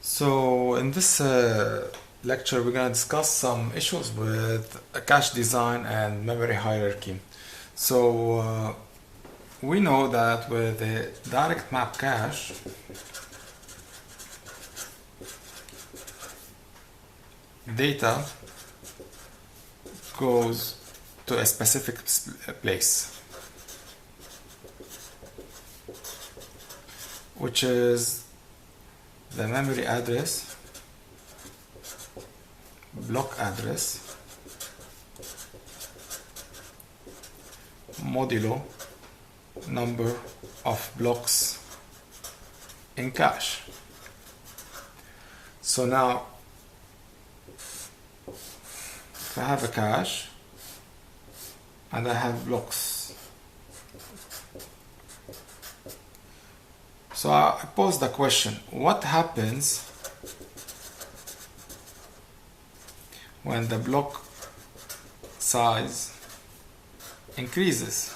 So in this lecture we're going to discuss some issues with cache design and memory hierarchy. So we know that with a direct map cache, data goes to a specific place, which is the memory address, block address, modulo number of blocks in cache. So now if I have a cache and I have blocks, so I pose the question, what happens when the block size increases?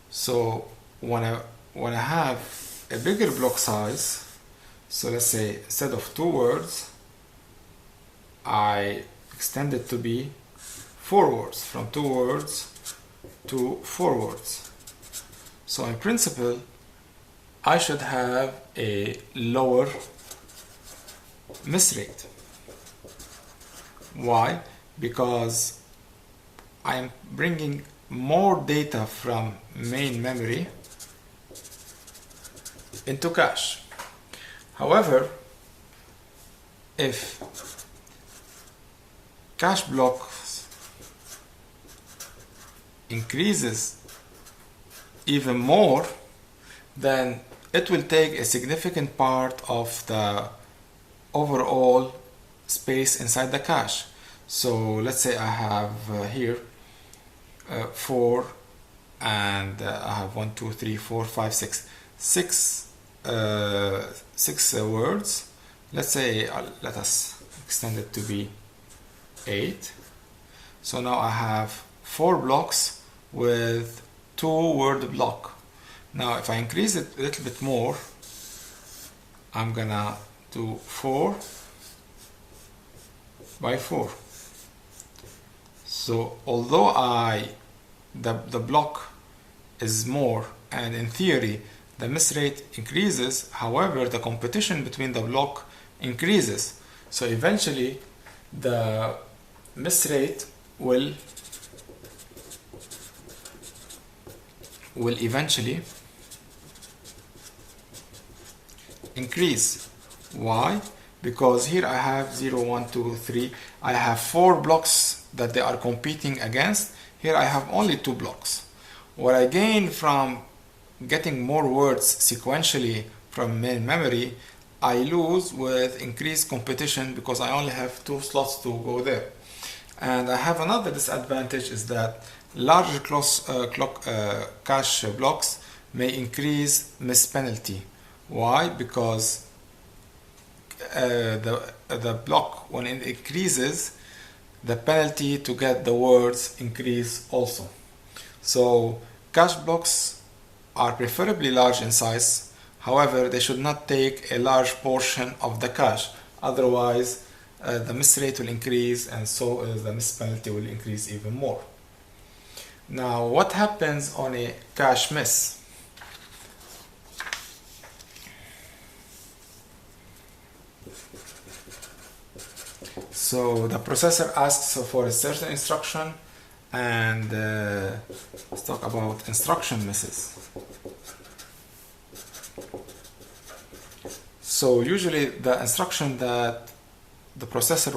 So when I have a bigger block size, so let's say instead of 2 words I extend it to be 4 words, from 2 words to 4 words. So in principle I should have a lower miss rate. Why? Because I'm bringing more data from main memory into cache. However, if cache blocks increases even more, then it will take a significant part of the overall space inside the cache. So let's say I have here 4 and I have 1, 2, 3, 4, 5, 6, 6 words. Let's say let us extend it to be 8. So now I have 4 blocks with 2 word block. Now if I increase it a little bit more, I'm gonna do 4 by 4. So although the block is more and in theory the miss rate increases, however the competition between the block increases. So eventually the miss rate will eventually increase. Why? Because here I have 0, 1, 2, 3. I have 4 blocks that they are competing against. Here I have only 2 blocks. What I gain from getting more words sequentially from main memory, I lose with increased competition because I only have 2 slots to go there. And I have another disadvantage, is that larger cache blocks may increase miss penalty. Why? Because the block, when it increases, the penalty to get the words increase also. So cache blocks are preferably large in size. However, they should not take a large portion of the cache. Otherwise, the miss rate will increase, and so the miss penalty will increase even more. Now, what happens on a cache miss? So the processor asks for a certain instruction, and let's talk about instruction misses. So usually the instruction that the processor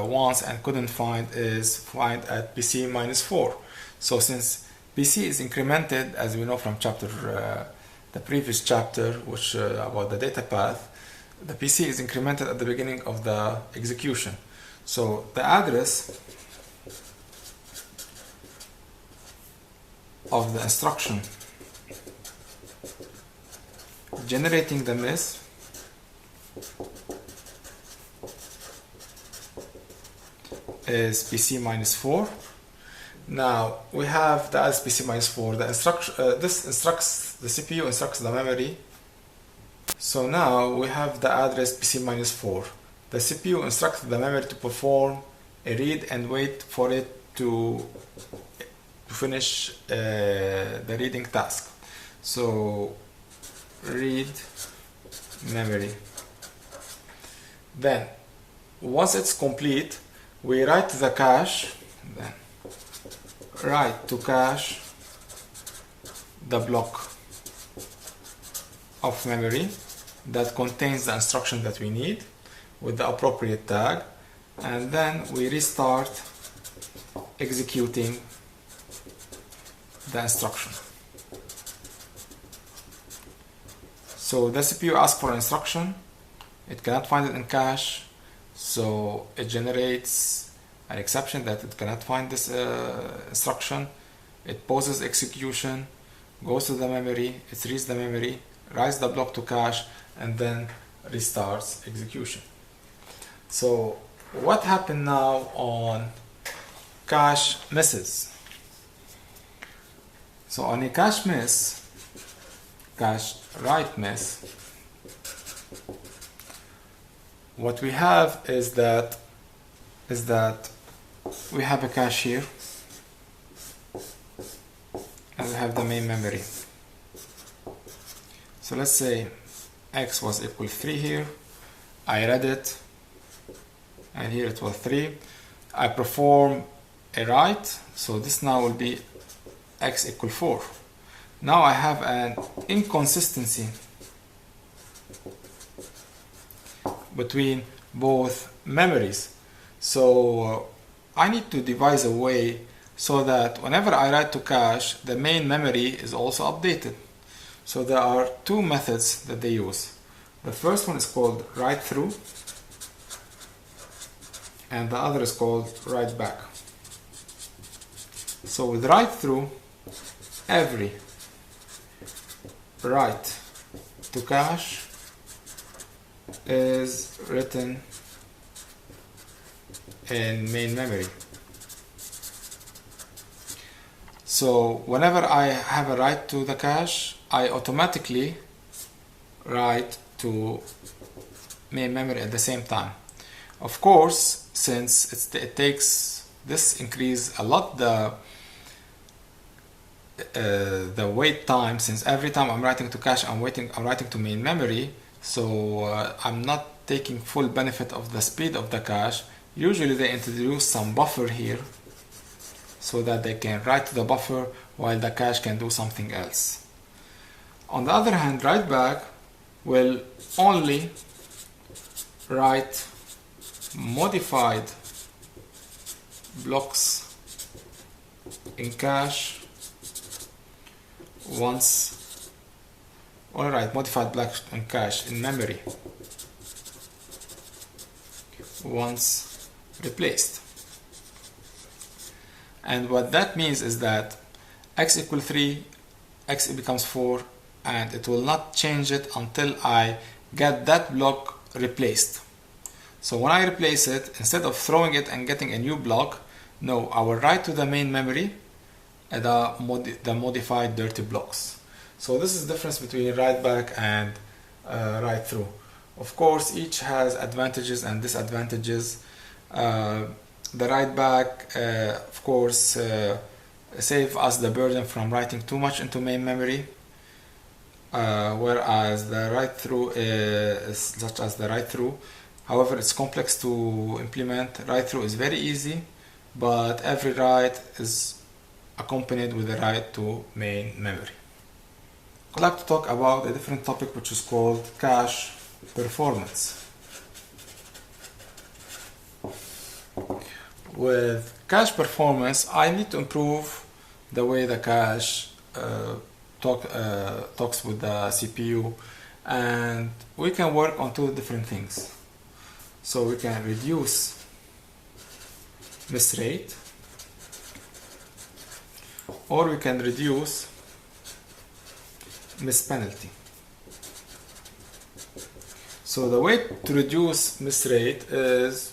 wants and couldn't find is find at PC minus 4. So since PC is incremented, as we know from the previous chapter, which about the data path, the PC is incremented at the beginning of the execution. So the address of the instruction generating the miss is PC minus 4. Now we have the SPC minus 4. The CPU instructs the memory. So now we have the address PC-4. The CPU instructed the memory to perform a read and wait for it to finish the reading task. So read memory. Then once it's complete, we write to the cache, then write to cache the block of memory that contains the instruction that we need with the appropriate tag, and then we restart executing the instruction. So the CPU asks for an instruction, it cannot find it in cache, so it generates an exception that it cannot find this instruction. It pauses execution, goes to the memory, it reads the memory, writes the block to cache, and then restarts execution. So what happened now on cache misses? So on a cache miss, cache write miss, what we have is that we have a cache here and we have the main memory. So let's say x was equal 3 here, I read it, and here it was 3. I perform a write, so this now will be x equal 4. Now I have an inconsistency between both memories. So I need to devise a way so that whenever I write to cache, the main memory is also updated. So there are two methods that they use. The first one is called write through, and the other is called write back. So with write through, every write to cache is written in main memory. So whenever I have a write to the cache, I automatically write to main memory at the same time. Of course, since it takes this increase a lot the wait time, since every time I'm writing to cache I'm writing to main memory, so I'm not taking full benefit of the speed of the cache. Usually they introduce some buffer here so that they can write to the buffer while the cache can do something else. On the other hand, write back will only write modified blocks in cache once, alright, modified blocks in cache in memory once replaced. And what that means is that x equal 3, x becomes 4, and it will not change it until I get that block replaced. So when I replace it, instead of throwing it and getting a new block, no, I will write to the main memory the modified dirty blocks. So this is the difference between write back and write through. Of course, each has advantages and disadvantages. The write back, of course, save us the burden from writing too much into main memory, whereas the write through is such as the write through. However, it's complex to implement. Write through is very easy, but every write is accompanied with a write to main memory. I'd like to talk about a different topic which is called cache performance. With cache performance, I need to improve the way the cache talks with the CPU, and we can work on two different things. So we can reduce miss rate, or we can reduce miss penalty. So the way to reduce miss rate is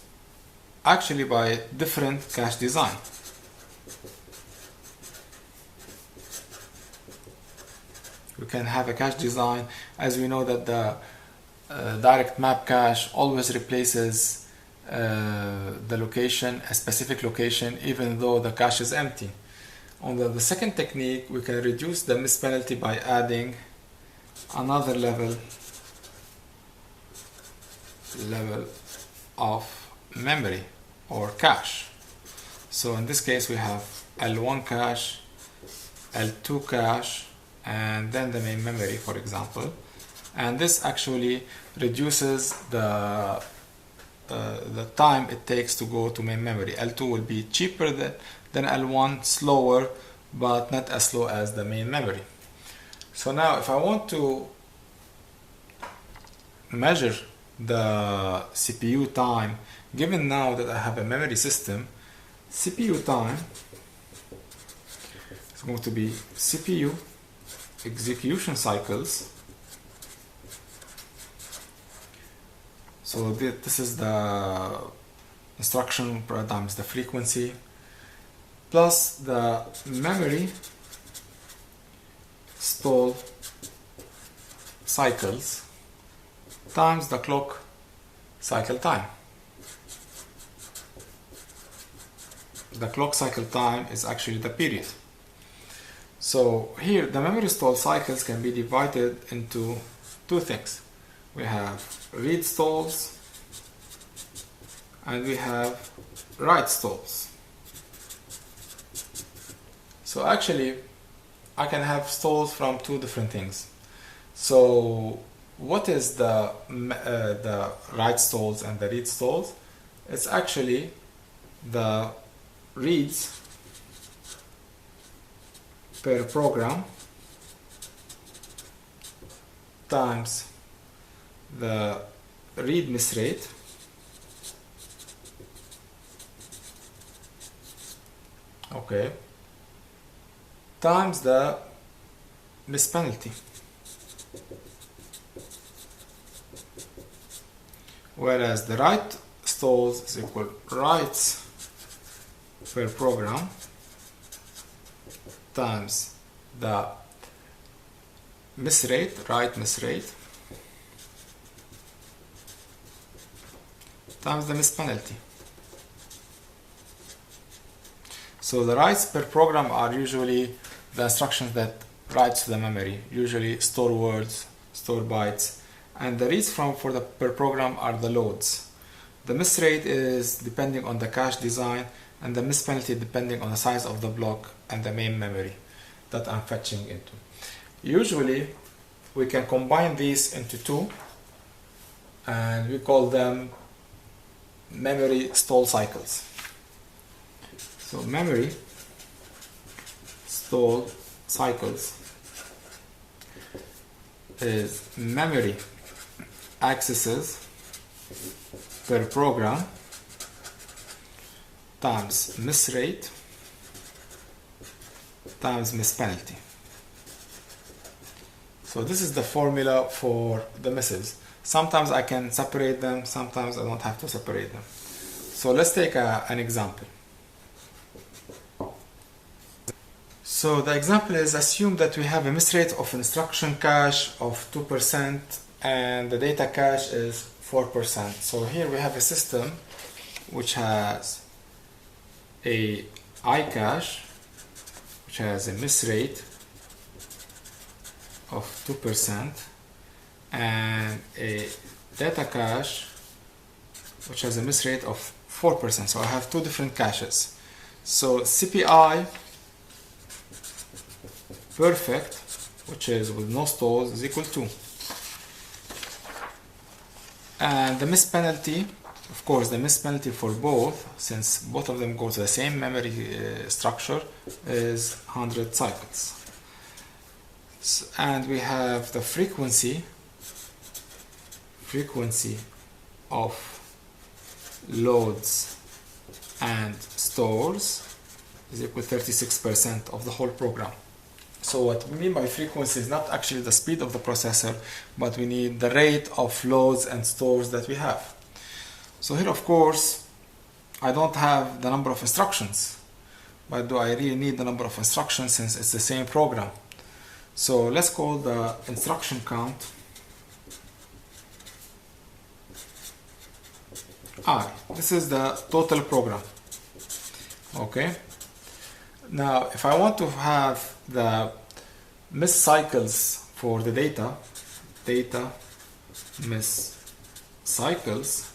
actually by different cache design. We can have a cache design, as we know that the direct map cache always replaces the location, a specific location, even though the cache is empty. On the second technique, we can reduce the miss penalty by adding another level of memory or cache. So in this case we have L1 cache, L2 cache, and then the main memory, for example. And this actually reduces the time it takes to go to main memory. L2 will be cheaper than L1, slower, but not as slow as the main memory. So now if I want to measure the CPU time, given now that I have a memory system, CPU time is going to be CPU execution cycles. So this is the instruction times the frequency plus the memory stall cycles times the clock cycle time. The clock cycle time is actually the period. So here the memory stall cycles can be divided into two things. We have read stalls and we have write stalls. So actually I can have stalls from two different things. So what is the write stalls and the read stalls? It's actually the reads per program times the read miss rate times the miss penalty, whereas the write stalls is equal writes per program times the miss rate, write miss rate, times the miss penalty. So the writes per program are usually the instructions that writes to the memory, usually store words, store bytes, and the reads for the per program are the loads. The miss rate is depending on the cache design, and the miss penalty depending on the size of the block and the main memory that I'm fetching into. Usually we can combine these into two and we call them memory stall cycles. So memory stall cycles is memory accesses per program times miss rate times miss penalty. So this is the formula for the misses. Sometimes I can separate them, sometimes I don't have to separate them. So let's take an example. So the example is, assume that we have a miss rate of instruction cache of 2% and the data cache is 4%. So here we have a system which has a I cache which has a miss rate of 2% and a data cache which has a miss rate of 4%. So I have two different caches. So CPI perfect, which is with no stalls, is equal to, and the miss penalty, of course the miss penalty for both, since both of them go to the same memory structure, is 100 cycles. And we have the frequency of loads and stores is equal to 36% of the whole program. So what we mean by frequency is not actually the speed of the processor, but we need the rate of loads and stores that we have. So here, of course, I don't have the number of instructions, but do I really need the number of instructions since it's the same program? So let's call the instruction count I. This is the total program. Okay. Now, if I want to have the miss cycles for the data miss cycles,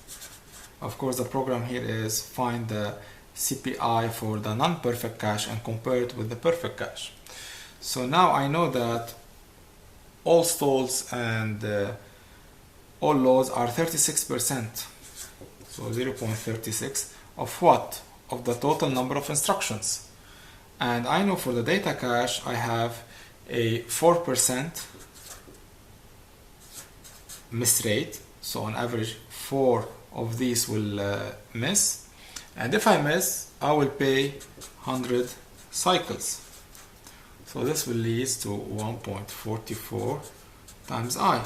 of course the program here is find the CPI for the non-perfect cache and compare it with the perfect cache. So now I know that all stalls and all loads are 36%. So 0.36 of what? Of the total number of instructions. And I know for the data cache I have a 4% miss rate. So on average 4 of these will miss. And if I miss, I will pay 100 cycles. So this will lead to 1.44 times I,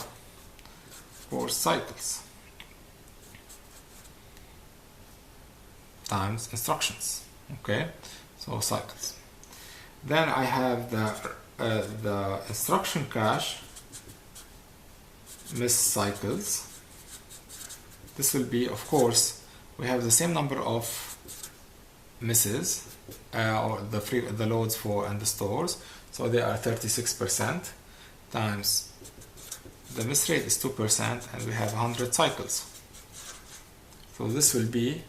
4 cycles, times instructions. Okay, so cycles. Then I have the instruction cache miss cycles. This will be, of course, we have the same number of misses or the loads for and the stores, so they are 36% times the miss rate is 2%, and we have 100 cycles. So this will be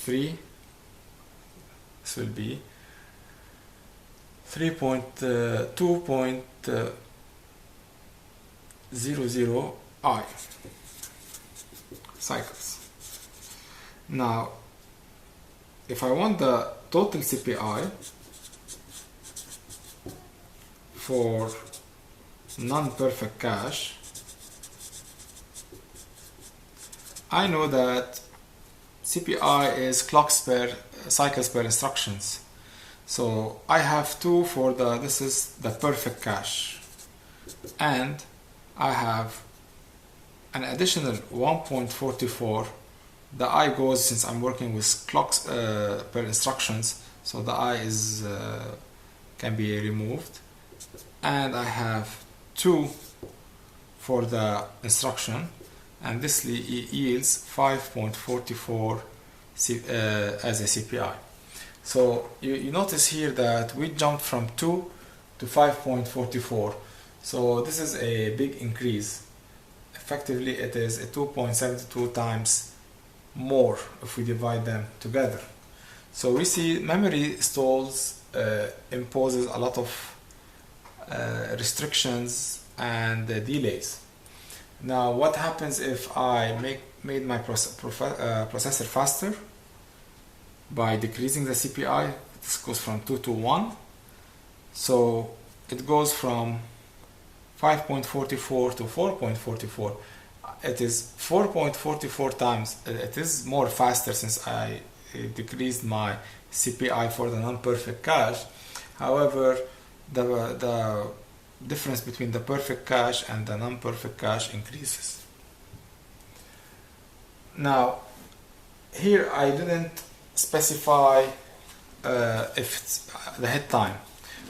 3.2.0 I cycles. Now, if I want the total CPI for non-perfect cache, I know that CPI is clocks per cycles per instructions. So I have 2 for this is the perfect cache, and I have an additional 1.44. The I goes, since I'm working with clocks per instructions, so the I is can be removed, and I have 2 for the instruction, and this yields 5.44 as a CPI. So you notice here that we jumped from 2 to 5.44. So this is a big increase. Effectively, it is a 2.72 times more if we divide them together. So we see memory stalls imposes a lot of restrictions and delays. Now, what happens if I made my processor faster by decreasing the CPI? This goes from 2 to 1. So it goes from 5.44 to 4.44. It is 4.44 times. It is more faster since I decreased my CPI for the non-perfect cache. However, the difference between the perfect cache and the non-perfect cache increases. Now, here I didn't specify if it's the hit time.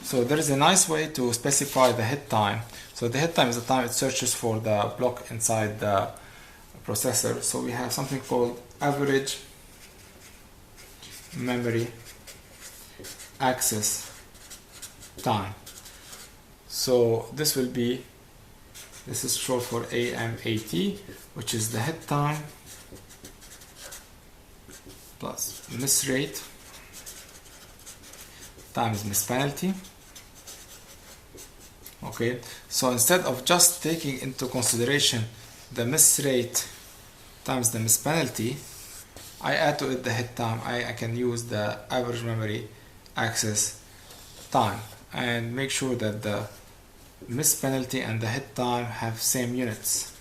So there is a nice way to specify the hit time. So the hit time is the time it searches for the block inside the processor. So we have something called average memory access time. So this will be, this is short for AMAT, which is the hit time plus miss rate times miss penalty. Okay, so instead of just taking into consideration the miss rate times the miss penalty, I add to it the hit time. I can use the average memory access time and make sure that the miss penalty and the hit time have same units.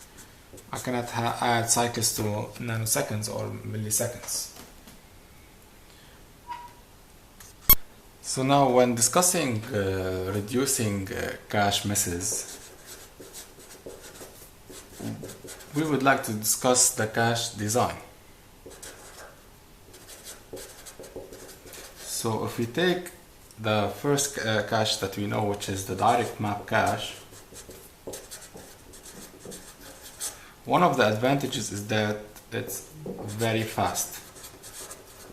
I cannot add cycles to nanoseconds or milliseconds. So now, when discussing reducing cache misses, we would like to discuss the cache design. So if we take the first cache that we know, which is the direct map cache, one of the advantages is that it's very fast.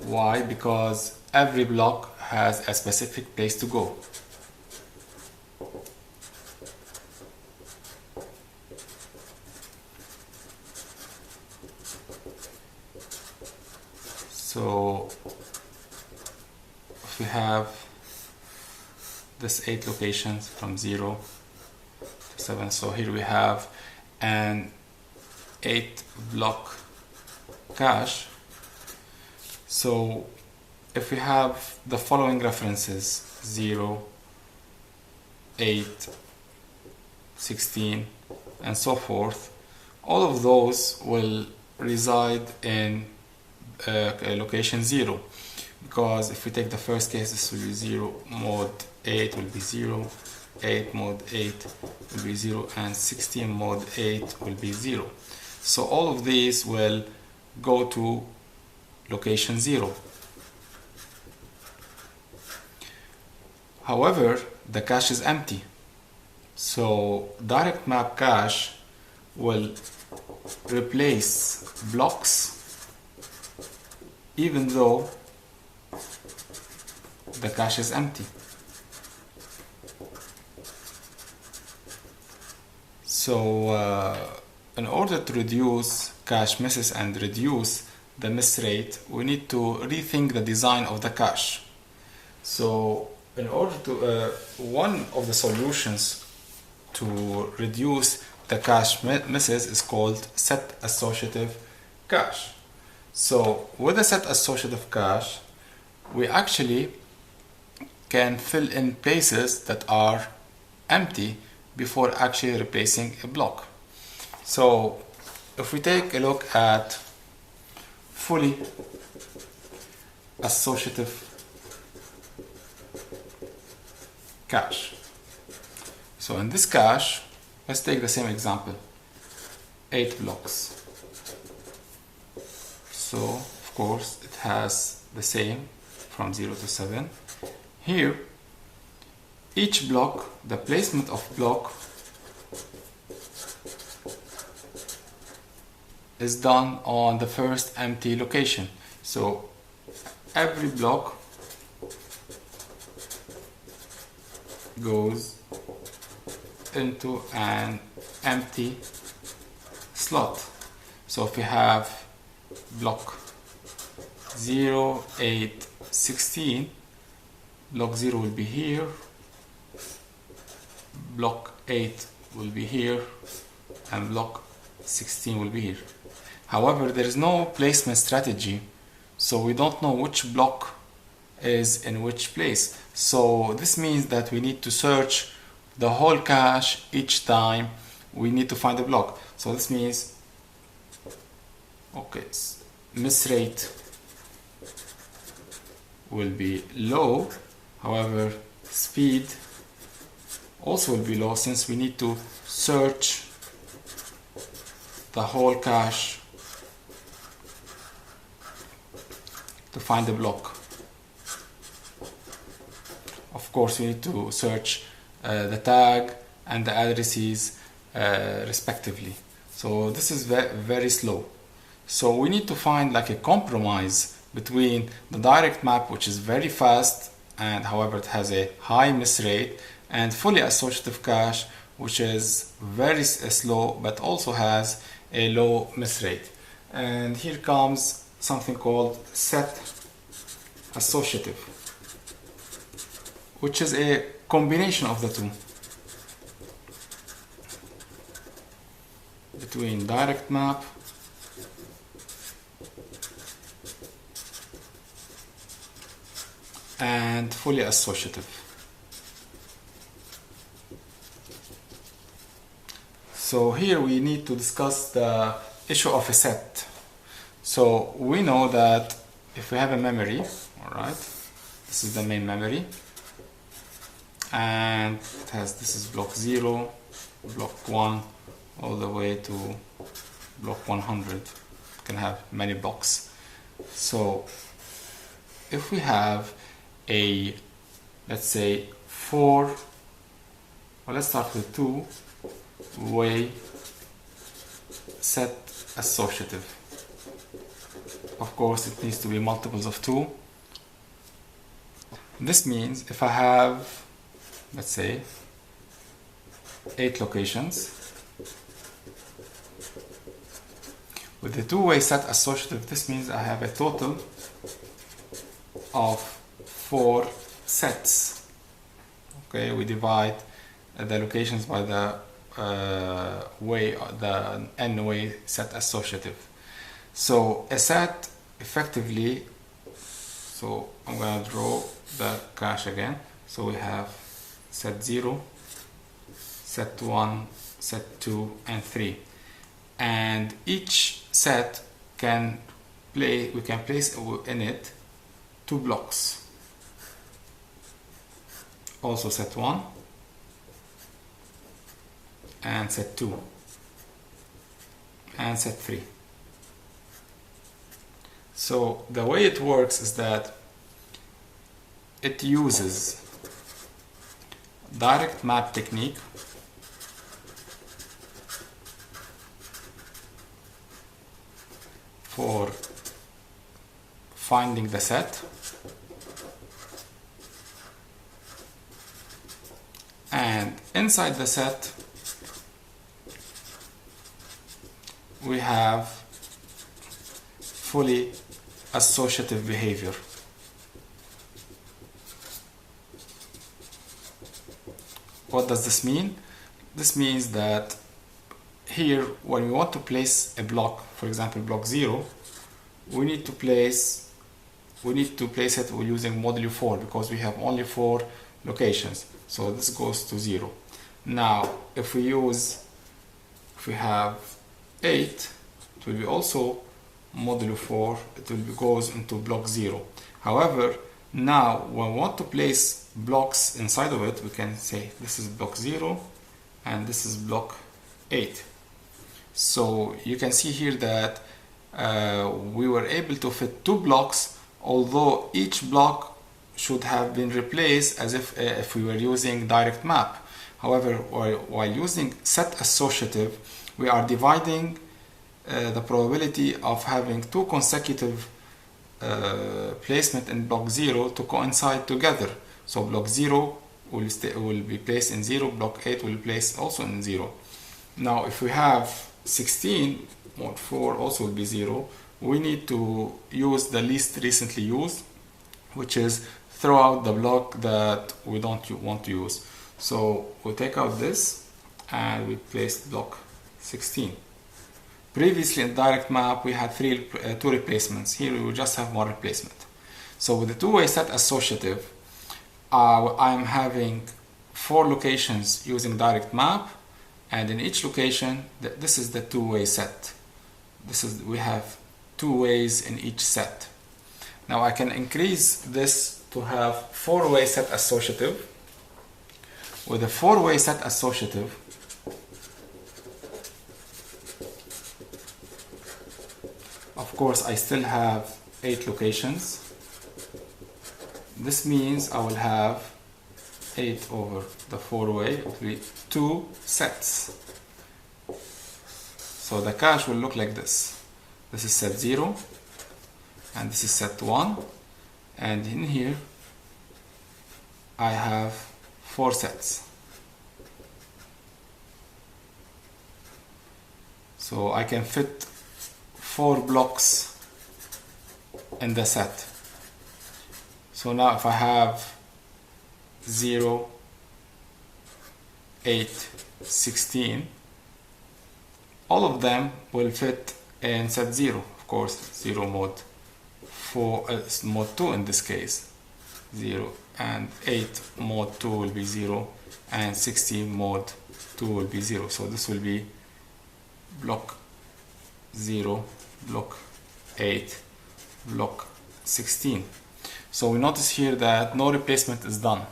Why? Because every block has a specific place to go. So if we have this 8 locations from 0 to 7, so here we have an 8 block cache. So if we have the following references 0, 8, 16 and so forth, all of those will reside in location 0, because if we take the first case, this will be 0, mode 8 will be 0, 8 mode 8 will be 0, and 16 mode 8 will be 0. So all of these will go to location 0. However, the cache is empty, so direct map cache will replace blocks even though the cache is empty. So in order to reduce cache misses and reduce the miss rate, we need to rethink the design of the cache. So in order to one of the solutions to reduce the cache misses is called set associative cache. So with a set associative cache, we actually can fill in places that are empty before actually replacing a block. So if we take a look at fully associative cache. So in this cache, let's take the same example, 8 blocks. So of course it has the same from 0 to 7. Here, each block, the placement of block is done on the first empty location. So every block goes into an empty slot. So if we have block 0, 8, 16, block 0 will be here, block 8 will be here, and block 16 will be here. However, there is no placement strategy, so we don't know which block is in which place. So this means that we need to search the whole cache each time we need to find a block. So this means, okay, miss rate will be low, however speed also will be low, since we need to search the whole cache to find the block. Of course, we need to search the tag and the addresses respectively. So this is very slow. So we need to find like a compromise between the direct map, which is very fast and however it has a high miss rate, and fully associative cache, which is very slow but also has a low miss rate. And here comes something called set associative, which is a combination of the two, between direct map and fully associative. So here we need to discuss the issue of a set. So we know that if we have a memory, all right, this is the main memory, and it has, this is block 0, block 1, all the way to block 100. It can have many blocks. So if we have a, let's say 4, well, let's start with 2-way set associative. of course it needs to be multiples of 2. This means if I have, let's say, 8 locations with the two-way set associative, this means I have a total of 4 sets. Okay, we divide the locations by the n-way set associative. So a set effectively, so I'm going to draw the cache again. So we have set 0, set 1, set 2, and 3. And each set we can place in it 2 blocks. Also set 1 and set 2 and set 3. So the way it works is that it uses direct map technique for finding the set, and inside the set we have fully associative behavior. What does this mean? This means that here, when we want to place a block, for example block 0, we need to place it using modulo 4 because we have only 4 locations. So this goes to 0. Now if we have 8, it will be also modulo 4, it goes into block 0. However, now when we want to place blocks inside of it, we can say this is block 0 and this is block 8. So you can see here that we were able to fit 2 blocks, although each block should have been replaced as if we were using direct map. However, while using set associative, we are dividing the probability of having 2 consecutive placement in block 0 to coincide together. So block 0 will be placed in 0, block 8 will be placed also in 0. Now if we have 16, mod 4 also will be 0. We need to use the least recently used, which is throw out the block that we don't want to use. So we take out this and we place block 16. Previously in direct map we had 2 replacements. Here we will just have 1 replacement. So with the two-way set associative, I'm having 4 locations using direct map, and in each location this is the two-way set. We have 2 ways in each set. Now I can increase this to have 4-way set associative. With a 4-way set associative, of course I still have 8 locations. This means I will have 8 over the 4-way, it will be 2 sets. So the cache will look like this. This is set 0 and this is set 1, and in here I have 4 sets. So I can fit 4 blocks in the set. So now if I have 0, 8, 16, all of them will fit in set 0. Of course, 0 mode 4, mode 2 in this case, 0, and 8 mode 2 will be 0, and 16 mode 2 will be 0. So this will be block 0, block 8, block 16. So we notice here that no replacement is done.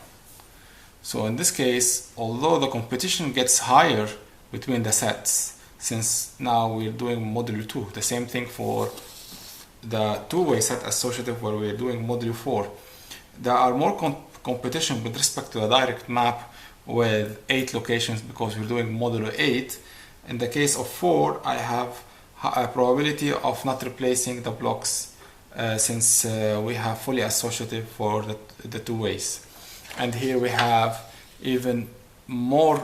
So in this case, although the competition gets higher between the sets, since now we're doing modulo 2, the same thing for the two-way set associative where we're doing modulo 4, there are more competition with respect to the direct map with 8 locations because we're doing modulo 8. In the case of 4, I have a probability of not replacing the blocks since we have fully associative for the two ways. And here we have even more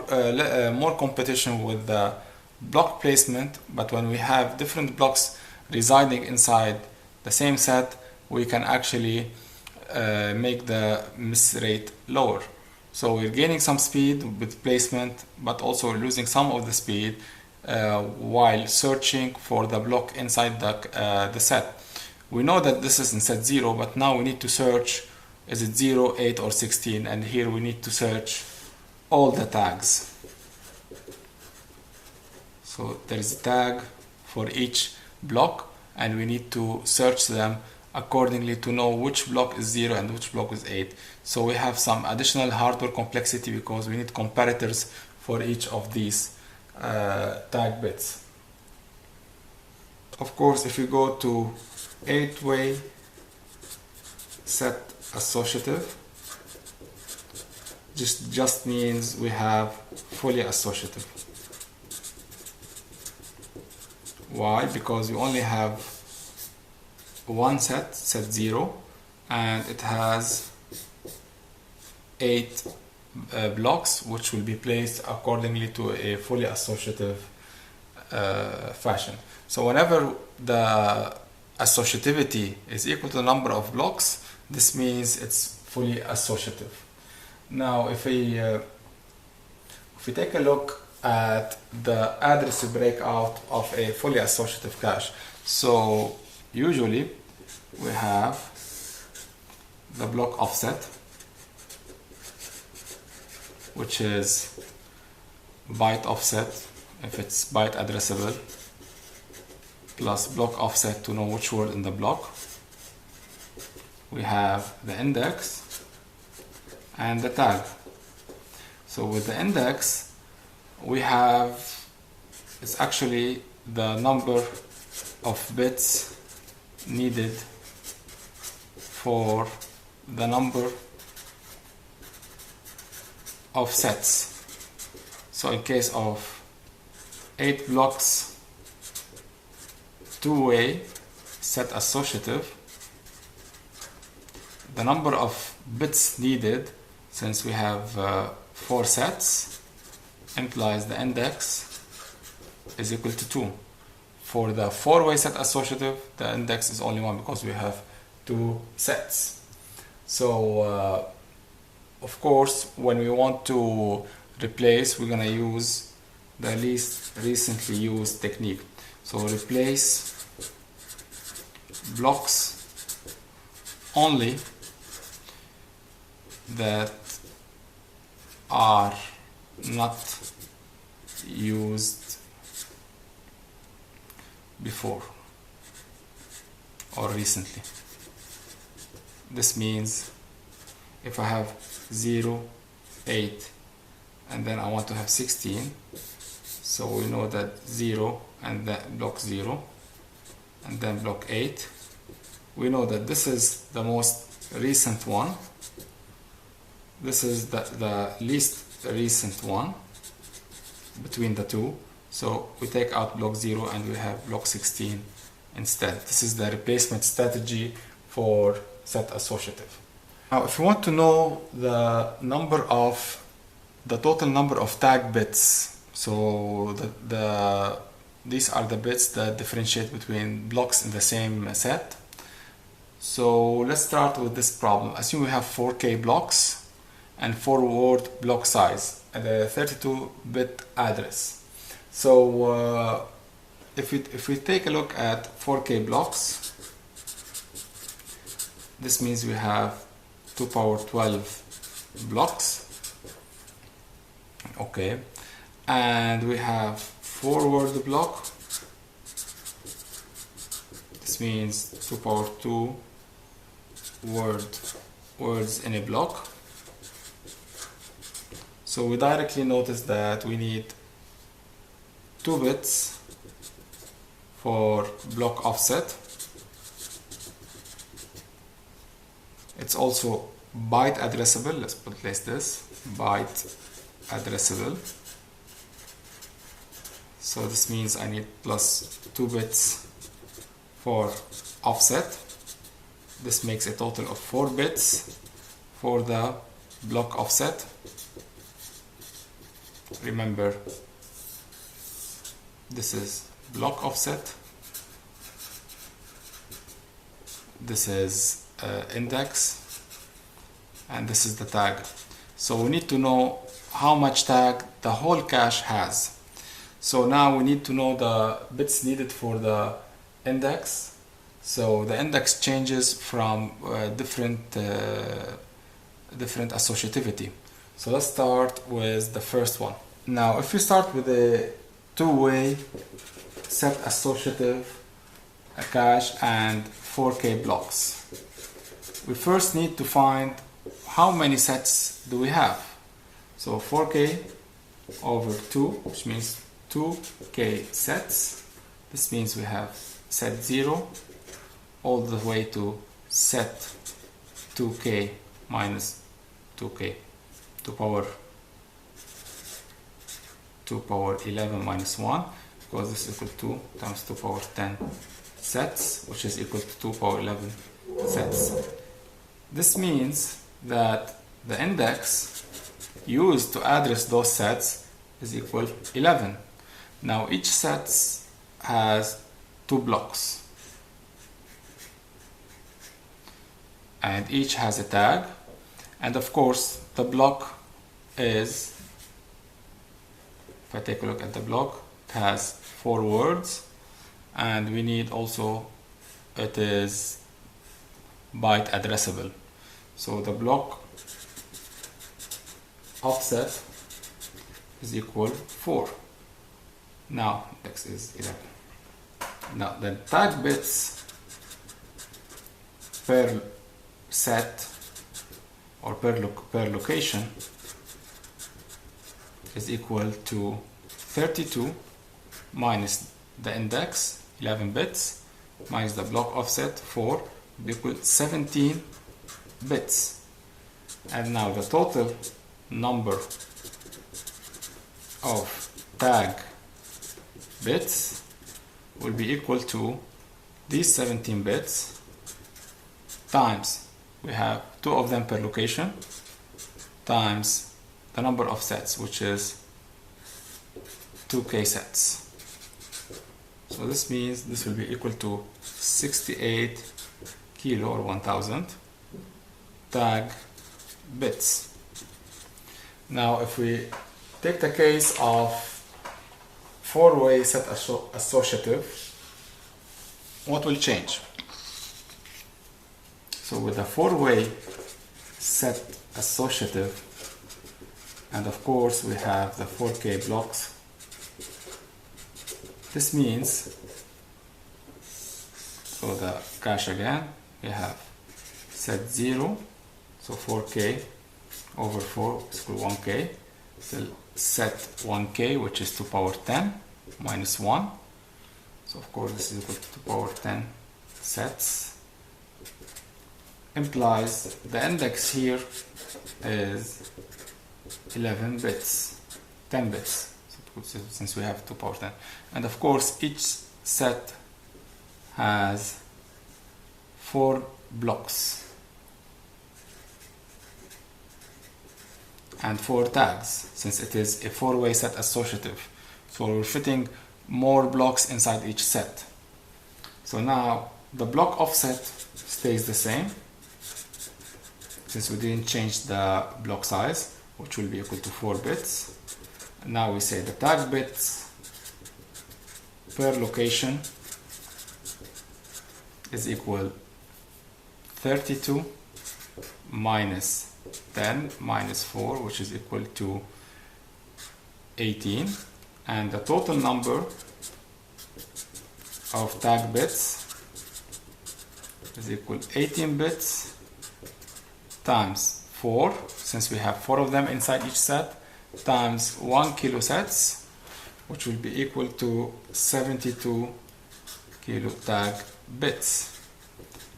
competition with the block placement, but when we have different blocks residing inside the same set, we can actually make the miss rate lower. So we're gaining some speed with placement, but also losing some of the speed while searching for the block inside the set. We know that this is in set 0, but now we need to search, is it 0, 8 or 16, and here we need to search all the tags. So there is a tag for each block, and we need to search them accordingly to know which block is 0 and which block is 8. So we have some additional hardware complexity because we need comparators for each of these tag bits. Of course, if you go to 8-way set associative, just means we have fully associative. Why? Because you only have one set 0, and it has 8 blocks which will be placed accordingly to a fully associative fashion. So whenever the associativity is equal to the number of blocks, this means it's fully associative. Now if we take a look at the address breakout of a fully associative cache, so usually we have the block offset, which is byte offset if it's byte addressable, plus block offset to know which word in the block. We have the index and the tag. So with the index, we have, it's actually the number of bits needed for the number of sets. So in case of 8 blocks 2-way set associative, the number of bits needed, since we have 4 sets, implies the index is equal to 2. For the 4-way set associative, the index is only 1 because we have 2 sets. So of course, when we want to replace, we're going to use the least recently used technique. So replace blocks only that are not used before or recently. This means if I have 0, 8, and then I want to have 16, so we know that 0 and then block 0 and then block 8, we know that this is the most recent one, this is the least recent one between the two, so we take out block 0 and we have block 16 instead. This is the replacement strategy for set associative. Now if you want to know the total number of tag bits, so these are the bits that differentiate between blocks in the same set. So let's start with this problem. Assume we have 4K blocks and 4-word block size at a 32-bit address. So if we take a look at 4K blocks, this means we have 2 power 12 blocks. Okay, and we have 4-word block. This means 2 power 2 words in a block. So we directly notice that we need 2 bits for block offset. It's also byte addressable. Let's place this byte addressable. So this means I need plus 2 bits for offset. this makes a total of 4 bits for the block offset. Remember, this is block offset, this is index, and this is the tag. So we need to know how much tag the whole cache has. So now we need to know the bits needed for the index. So the index changes from different associativity. So let's start with the first one. Now if we start with a two-way set associative cache and 4K blocks, we first need to find how many sets do we have. So 4K over 2, which means 2K sets. This means we have set 0 all the way to set 2K minus 2K to power 11 minus 1, because this is equal to 2 times 2 power 10 sets, which is equal to 2 power 11 sets. This means that the index used to address those sets is equal 11. Now each set has 2 blocks and each has a tag, and of course the block is, if I take a look at the block, it has 4 words, and we need also it is byte addressable. So the block offset is equal 4. Now index is 11. Now the tag bits per set or per location is equal to 32 minus the index 11 bits minus the block offset 4 equal 17 bits. And now the total number of tag bits will be equal to these 17 bits times, we have 2 of them per location, times the number of sets, which is 2K sets. So this means this will be equal to 68 kilo or 1000 tag bits. Now if we take the case of 4-way set associative, what will change? So with a 4-way set associative, and of course we have the 4K blocks, this means, so the cache again, we have set 0, so 4K over 4 is equal to 1K, so set 1K, which is 2 power 10 minus 1, so of course this is equal to 2 power 10 sets, implies the index here is 11 bits, 10 bits, since we have 2 power 10, and of course each set has 4 blocks and 4 tags, since it is a 4-way set associative, so we're fitting more blocks inside each set. So now the block offset stays the same, since we didn't change the block size, which will be equal to 4 bits. Now we say the tag bits per location is equal 32 minus 10 minus 4, which is equal to 18, and the total number of tag bits is equal to 18 bits times 4, since we have 4 of them inside each set, times 1 kilo sets, which will be equal to 72 kilo tag bits.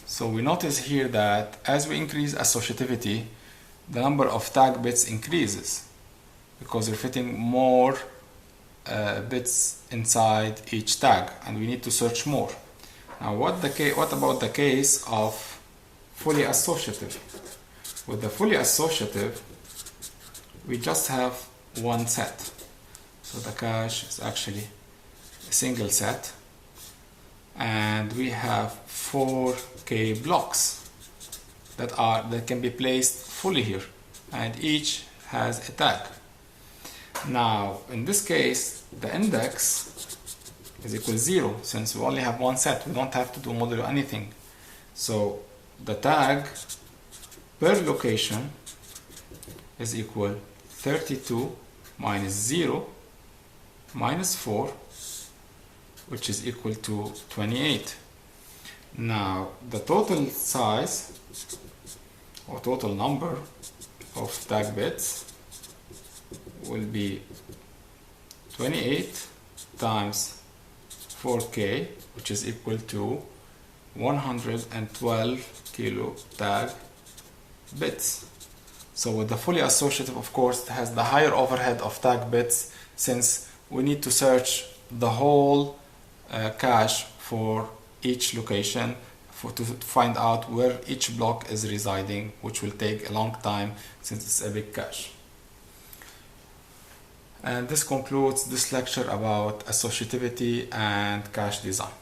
So we notice here that as we increase associativity, the number of tag bits increases because we're fitting more bits inside each tag, and we need to search more. Now what about the case of fully associative. With the fully associative, we just have one set. So the cache is actually a single set, and we have 4k blocks that can be placed fully here, and each has a tag. Now in this case, the index is equal 0, since we only have one set. We don't have to do modulo anything. So the tag per location is equal 32 minus 0 minus 4, which is equal to 28. Now the total size or total number of tag bits will be 28 times 4k, which is equal to 112 kilo tag bits. So with the fully associative, of course, it has the higher overhead of tag bits, since we need to search the whole cache for each location to find out where each block is residing, which will take a long time since it's a big cache. And this concludes this lecture about associativity and cache design.